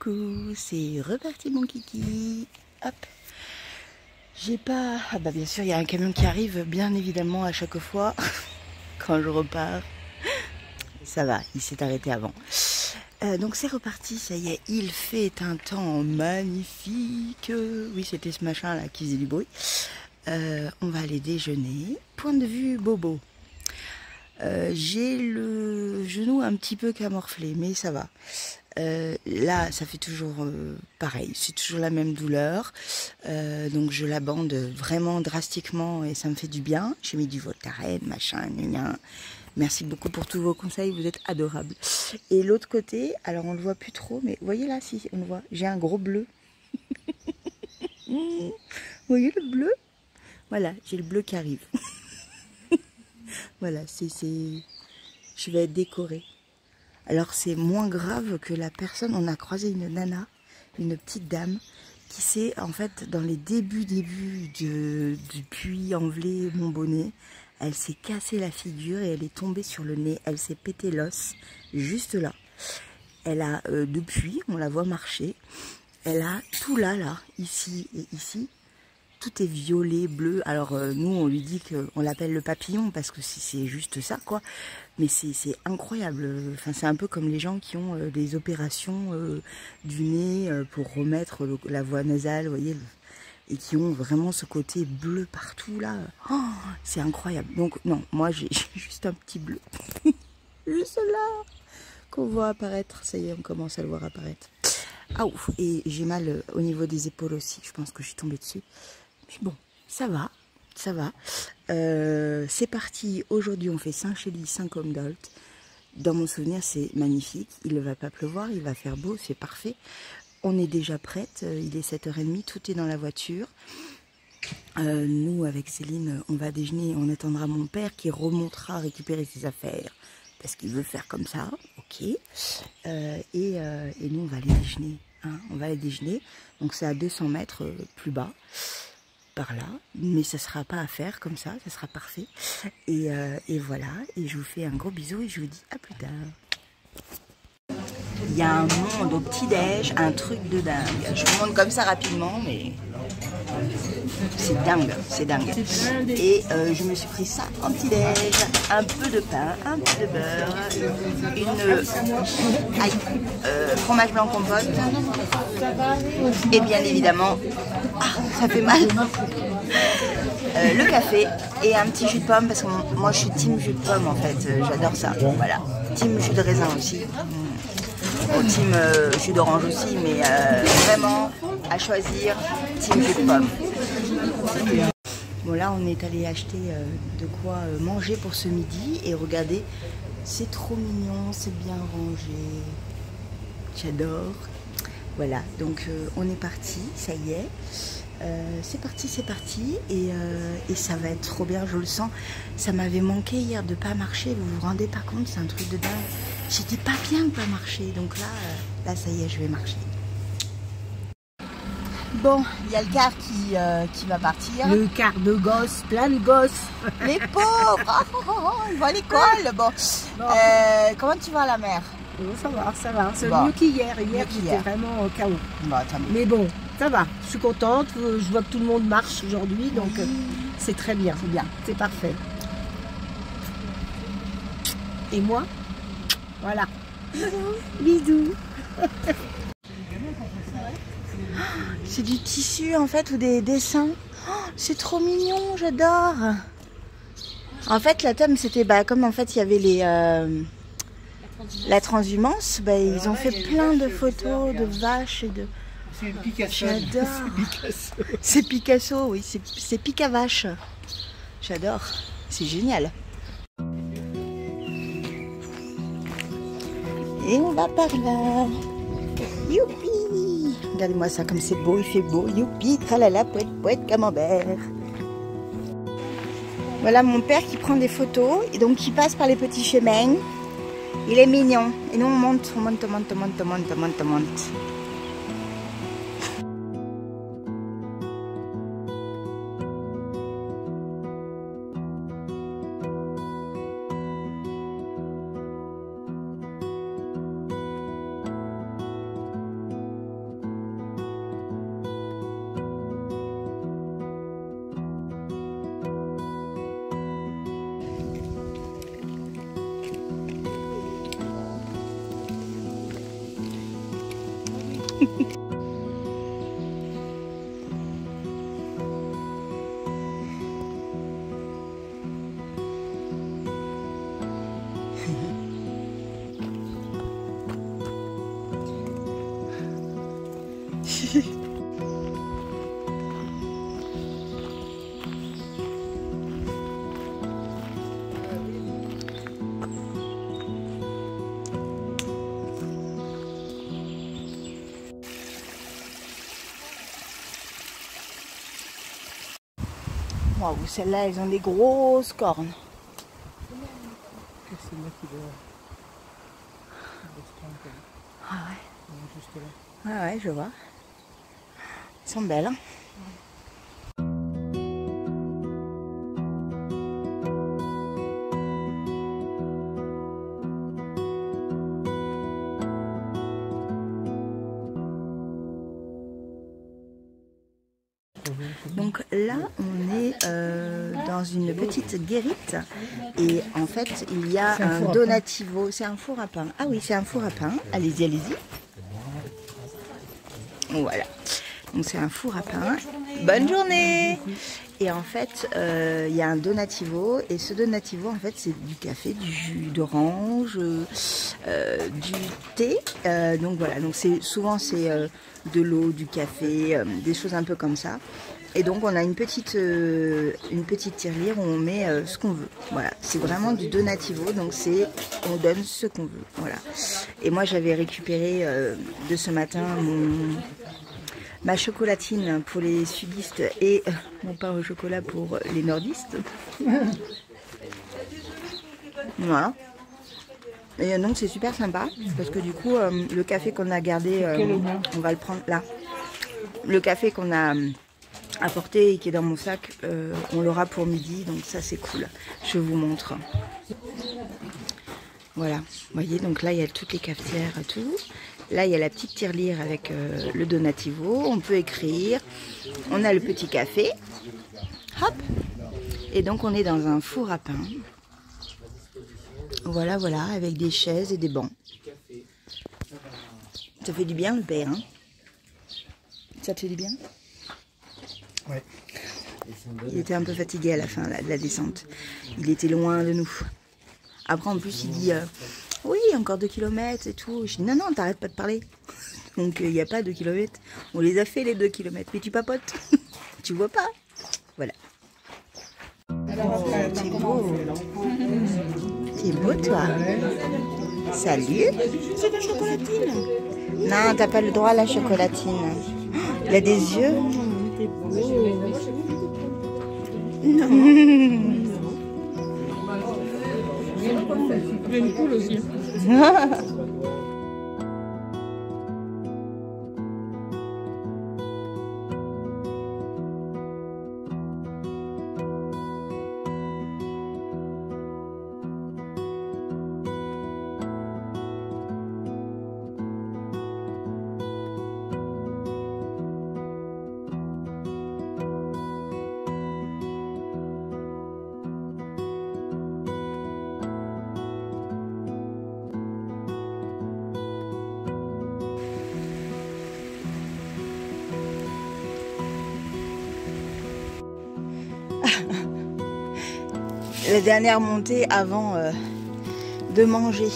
Coucou, c'est reparti mon kiki. Hop. J'ai pas... Ah bah bien sûr, il y a un camion qui arrive, bien évidemment, à chaque fois. Quand je repars. Ça va, il s'est arrêté avant. Donc c'est reparti, ça y est, il fait un temps magnifique. Oui, c'était ce machin là qui faisait du bruit. On va aller déjeuner. Point de vue bobo. J'ai le genou un petit peu camorflé, mais ça va. Là, ça fait toujours pareil, c'est toujours la même douleur. Donc je la bande vraiment drastiquement et ça me fait du bien. J'ai mis du Voltaren, machin, gna. Merci beaucoup pour tous vos conseils, vous êtes adorables. Et l'autre côté, alors on le voit plus trop, mais vous voyez là, si on le voit, j'ai un gros bleu. Vous voyez le bleu? Voilà, j'ai le bleu qui arrive. Voilà, je vais être décorée. Alors c'est moins grave que la personne, on a croisé une nana, une petite dame, qui s'est en fait dans les débuts du Puy-en-Velay, Montbonnet, elle s'est cassé la figure et elle est tombée sur le nez, elle s'est pété l'os, juste là. Elle a, depuis, on la voit marcher, elle a tout là, ici et ici, tout est violet, bleu. Alors nous on lui dit qu'on l'appelle le papillon parce que c'est juste ça quoi. Mais c'est incroyable. Enfin c'est un peu comme les gens qui ont des opérations du nez pour remettre la voie nasale, vous voyez, et qui ont vraiment ce côté bleu partout là. Oh, c'est incroyable. Donc non, moi j'ai juste un petit bleu, juste là qu'on voit apparaître. Ça y est, on commence à le voir apparaître. Ah ouf, et j'ai mal au niveau des épaules aussi. Je pense que je suis tombée dessus. Mais bon, ça va, ça va. C'est parti. Aujourd'hui, on fait Saint-Chély, Saint-Côme-d'Olt. Dans mon souvenir, c'est magnifique. Il ne va pas pleuvoir, il va faire beau, c'est parfait. On est déjà prête. Il est 7h30, tout est dans la voiture. Nous, avec Céline, on va déjeuner. On attendra mon père qui remontera récupérer ses affaires. Parce qu'il veut faire comme ça, ok. Et nous, on va aller déjeuner. Hein, on va aller déjeuner. Donc, c'est à 200 mètres plus bas. Par là, mais ça sera pas à faire comme ça sera parfait. Et voilà, et je vous fais un gros bisou et je vous dis à plus tard. Il y a un monde au petit-déj, un truc de dingue. Je vous montre comme ça rapidement, mais c'est dingue, c'est dingue. Et je me suis pris ça en petit-déj, un peu de pain, un peu de beurre, fromage blanc compote, et bien évidemment, ça fait mal, le café et un petit jus de pomme, parce que moi je suis team jus de pomme en fait, j'adore ça, voilà, team jus de raisin aussi. Au team jus d'orange aussi, mais vraiment à choisir, team jus de pomme. Bon là on est allé acheter de quoi manger pour ce midi et regardez, c'est trop mignon, c'est bien rangé, j'adore. Voilà, donc on est parti, ça y est, c'est parti et ça va être trop bien, je le sens. Ça m'avait manqué hier de pas marcher, vous vous rendez pas compte, c'est un truc de dingue. J'étais pas bien de pas marcher, donc là ça y est, je vais marcher. Bon, il y a le car qui va partir. Le car de gosses, plein de gosses. Les pauvres, ils vont à l'école. Bon, comment tu vas à la mer? Ça va, ça va. C'est bon. mieux qu'hier. Hier, j'étais vraiment au chaos. Bon, mais bon, ça va. Je suis contente. Je vois que tout le monde marche aujourd'hui, donc c'est très bien. C'est bien. C'est parfait. Et moi, voilà. Bisous. C'est du tissu en fait ou des dessins. Oh, c'est trop mignon, j'adore. En fait, la thème c'était comme en fait il y avait la transhumance, ils ont fait plein de photos de vaches et de. C'est Picasso. J'adore. C'est Picasso, oui, c'est Pica-Vache. J'adore. C'est génial. Et on va par là. Youpi! Regardez-moi ça, comme c'est beau, il fait beau. Youpi, tralala, poète, poète, camembert. Voilà mon père qui prend des photos et donc qui passe par les petits chemins. Il est mignon. Et nous on monte. Waouh, celles-là, elles ont des grosses cornes. C'est là qui doit. Ah ouais. Juste là. Ah ouais, je vois. Elles sont belles, hein. Donc là, on est dans une petite guérite et en fait, il y a un donativo. C'est un four à pain. Ah oui, c'est un four à pain. Allez-y, allez-y. Voilà. Donc c'est un four à pain. Bonne journée. Et en fait, il y a un donativo et ce donativo, en fait, c'est du café, du jus d'orange, du thé. Donc voilà. Donc souvent c'est de l'eau, du café, des choses un peu comme ça. Et donc on a une petite tirelire où on met ce qu'on veut. Voilà, c'est vraiment du donativo, donc on donne ce qu'on veut. Voilà. Et moi j'avais récupéré de ce matin ma chocolatine pour les sudistes et mon pain au chocolat pour les nordistes. Voilà. Et donc c'est super sympa parce que du coup le café qu'on a gardé, on va le prendre là. Le café qu'on a apporté et qui est dans mon sac, on l'aura pour midi, donc ça c'est cool. Je vous montre. Voilà, vous voyez, donc là il y a toutes les cafetières et tout. Là il y a la petite tirelire avec le donativo, on peut écrire. On a le petit café. Hop. Et donc on est dans un four à pain. Voilà, voilà, avec des chaises et des bancs. Ça fait du bien le père, hein? Ça te fait du bien? Ouais. Il était un peu fatigué à la fin là, de la descente. Il était loin de nous. Après, en plus, il dit oui, encore 2 km et tout. Je dis non, non, t'arrêtes pas de parler. Donc, il n'y a pas 2 km. On les a fait les 2 km. Mais tu papotes. Tu vois pas. Voilà. Oh, t'es beau. T'es beau, toi. Salut. C'est la chocolatine. Non, t'as pas le droit à la chocolatine. Il a des yeux. T'es beau. Non. Il y a une poule aussi. La dernière montée avant de manger.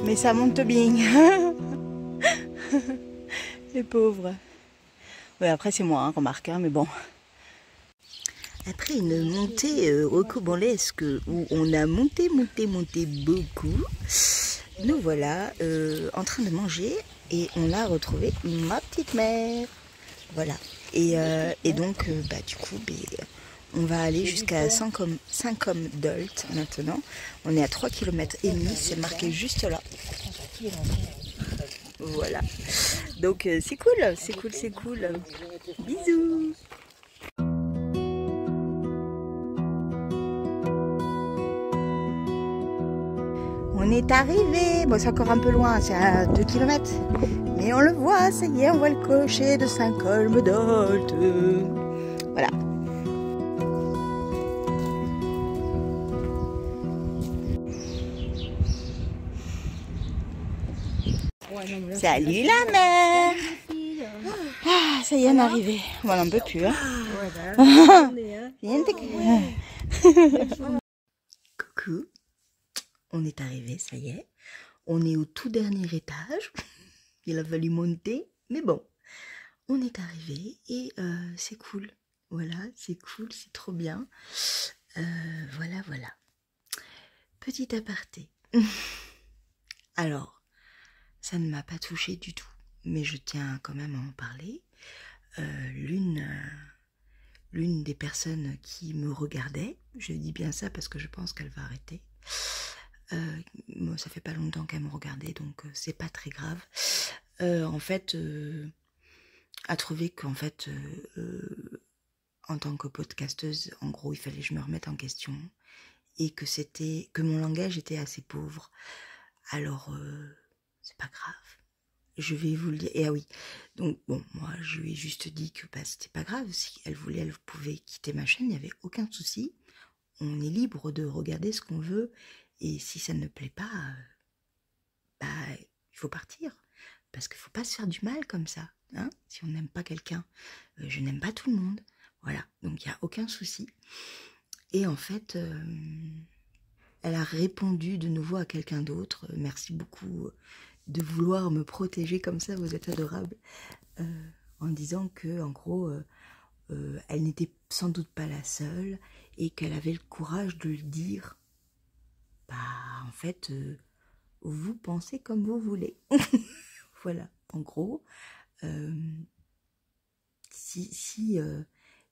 Mais ça monte bien. Les pauvres. Ouais, après c'est moi, hein, remarque, hein, mais bon. Après une montée rocambolesque où on a monté beaucoup, nous voilà en train de manger et on a retrouvé ma petite mère. Voilà. Et donc, bah, du coup, on va aller jusqu'à Saint-Côme-d'Olt maintenant. On est à 3,5 km, c'est marqué juste là. Voilà. Donc c'est cool, c'est cool, c'est cool. Bisous. On est arrivé, bon c'est encore un peu loin, c'est à 2 km. Mais on le voit, ça y est, on voit le clocher de Saint-Côme-d'Olt. Voilà. Salut la mère. Ah, ça y est, on est arrivé. On n'en peut plus. Hein. Coucou. On est arrivé, ça y est. On est au tout dernier étage. Il a fallu monter, mais bon. On est arrivé et c'est cool. Voilà, c'est cool, c'est trop bien. Voilà. Petit aparté. Alors, ça ne m'a pas touchée du tout, mais je tiens quand même à en parler. L'une des personnes qui me regardait, je dis bien ça parce que je pense qu'elle va arrêter. Moi, ça fait pas longtemps qu'elle me regardait, donc c'est pas très grave. En fait, a trouvé qu'en fait, en tant que podcasteuse, en gros, il fallait que je me remette en question et que mon langage était assez pauvre. Alors, c'est pas grave. Je vais vous le dire. Et ah oui, donc bon, moi je lui ai juste dit que bah, c'était pas grave. Si elle voulait, elle pouvait quitter ma chaîne, il n'y avait aucun souci. On est libre de regarder ce qu'on veut. Et si ça ne plaît pas, bah il faut partir. Parce qu'il ne faut pas se faire du mal comme ça. Hein, si on n'aime pas quelqu'un, je n'aime pas tout le monde. Voilà, donc il n'y a aucun souci. Et en fait, elle a répondu de nouveau à quelqu'un d'autre. Merci beaucoup de vouloir me protéger comme ça, vous êtes adorables. En disant que, en gros, elle n'était sans doute pas la seule et qu'elle avait le courage de le dire. Bah, en fait, vous pensez comme vous voulez. Voilà, en gros, si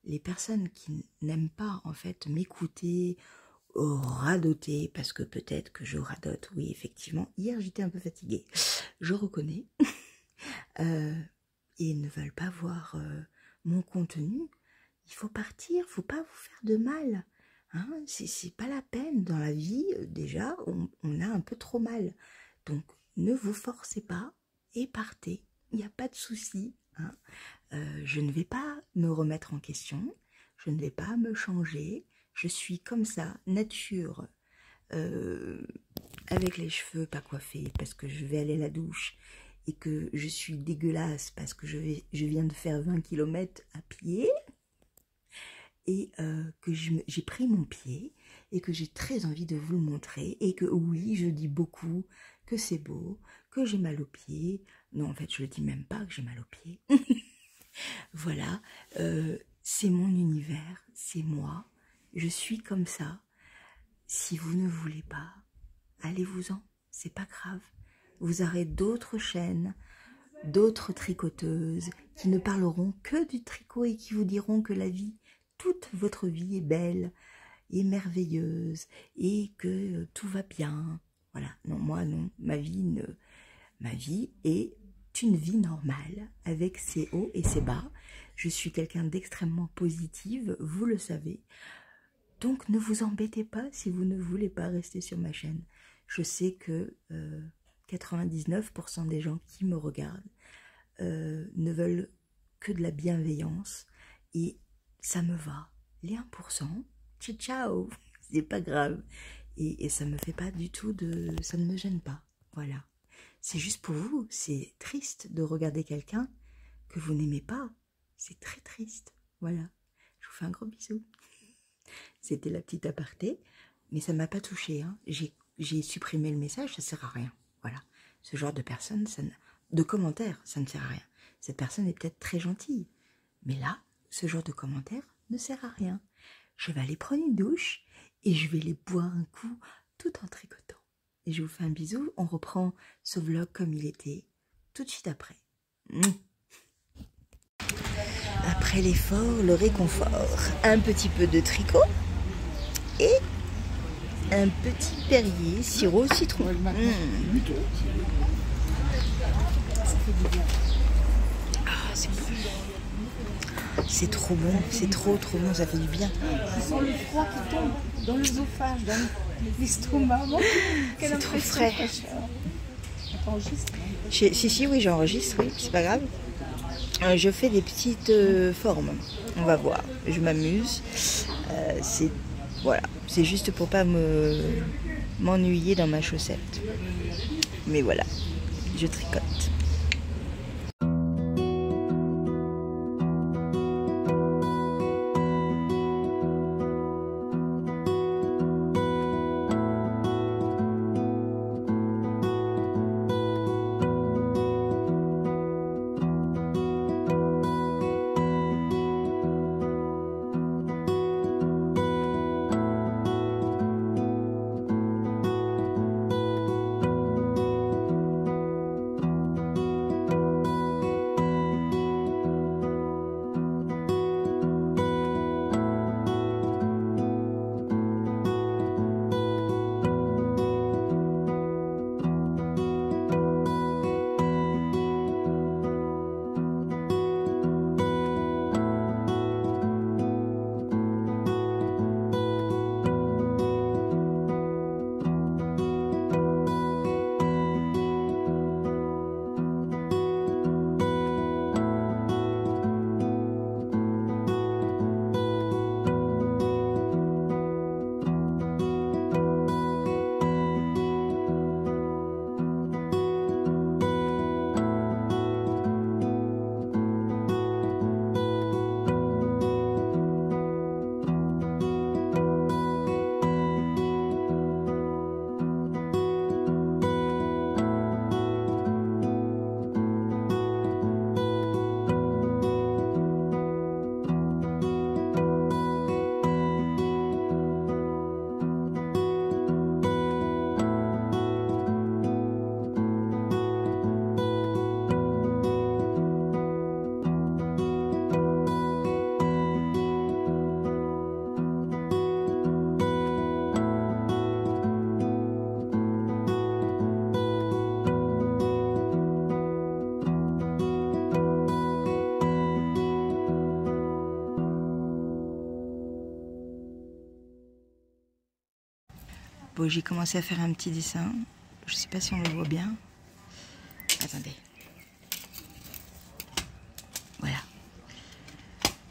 les personnes qui n'aiment pas, en fait, m'écouter, radoter, parce que peut-être que je radote, oui, effectivement. Hier, j'étais un peu fatiguée, je reconnais. Et ne veulent pas voir mon contenu, il faut partir, il ne faut pas vous faire de mal. Hein, c'est pas la peine. Dans la vie, déjà, on a un peu trop mal. Donc, ne vous forcez pas et partez. Il n'y a pas de souci. Hein. Je ne vais pas me remettre en question. Je ne vais pas me changer. Je suis comme ça, nature, avec les cheveux pas coiffés parce que je vais aller à la douche et que je suis dégueulasse parce que je viens de faire 20 km à pied et que j'ai pris mon pied et que j'ai très envie de vous le montrer et que oui, je dis beaucoup que c'est beau, que j'ai mal aux pieds. Non, en fait, je ne dis même pas que j'ai mal aux pieds. Voilà, c'est mon univers, c'est moi. Je suis comme ça. Si vous ne voulez pas, allez-vous-en, c'est pas grave. Vous aurez d'autres chaînes, d'autres tricoteuses qui ne parleront que du tricot et qui vous diront que la vie, toute votre vie est belle, est merveilleuse et que tout va bien. Voilà, non, moi non, ma vie est une vie normale avec ses hauts et ses bas. Je suis quelqu'un d'extrêmement positive, vous le savez. Donc ne vous embêtez pas si vous ne voulez pas rester sur ma chaîne. Je sais que 99% des gens qui me regardent ne veulent que de la bienveillance et ça me va. Les 1%, ciao ciao, c'est pas grave. Et ça me fait pas du tout ça ne me gêne pas. Voilà. C'est juste pour vous, c'est triste de regarder quelqu'un que vous n'aimez pas. C'est très triste. Voilà. Je vous fais un gros bisou. C'était la petite aparté, mais ça m'a pas touchée. Hein. J'ai supprimé le message, ça sert à rien. Voilà. Ce genre de personne, de commentaires, ça ne sert à rien. Cette personne est peut-être très gentille, mais là, ce genre de commentaires ne sert à rien. Je vais aller prendre une douche et je vais les boire un coup tout en tricotant. Et je vous fais un bisou. On reprend ce vlog comme il était tout de suite après. Après l'effort, le réconfort. Un petit peu de tricot et un petit Perrier sirop citron. Ça fait du bien. Ah, c'est bon. C'est trop bon, c'est trop bon, ça fait du bien. Je sens le froid qui tombe dans l'œsophage, dans l'estomac. C'est trop frais. T'enregistres ? Si, oui, j'enregistre, oui, c'est pas grave. Je fais des petites formes, on va voir. Je m'amuse. Voilà, c'est juste pour pas m'ennuyer dans ma chaussette. Mais voilà. je tricote. Bon, j'ai commencé à faire un petit dessin. Je sais pas si on le voit bien. Attendez. Voilà.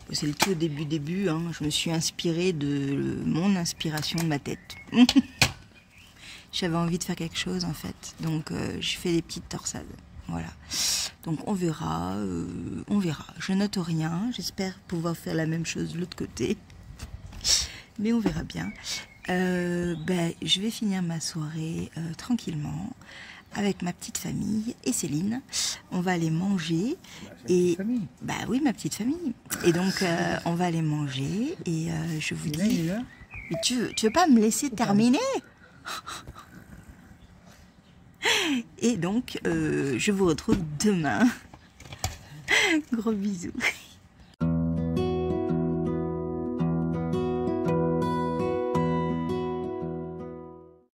Bon, c'est le tout au début. Hein. Je me suis inspirée de mon inspiration de ma tête. J'avais envie de faire quelque chose en fait. Donc j'ai fait des petites torsades. Voilà. Donc on verra. Je note rien. J'espère pouvoir faire la même chose de l'autre côté. Mais on verra bien. Je vais finir ma soirée tranquillement avec ma petite famille et Céline. On va aller manger et oui, ma petite famille. Et donc on va aller manger et je vous dis. Mais tu veux pas me laisser terminer? Et donc je vous retrouve demain. Gros bisous.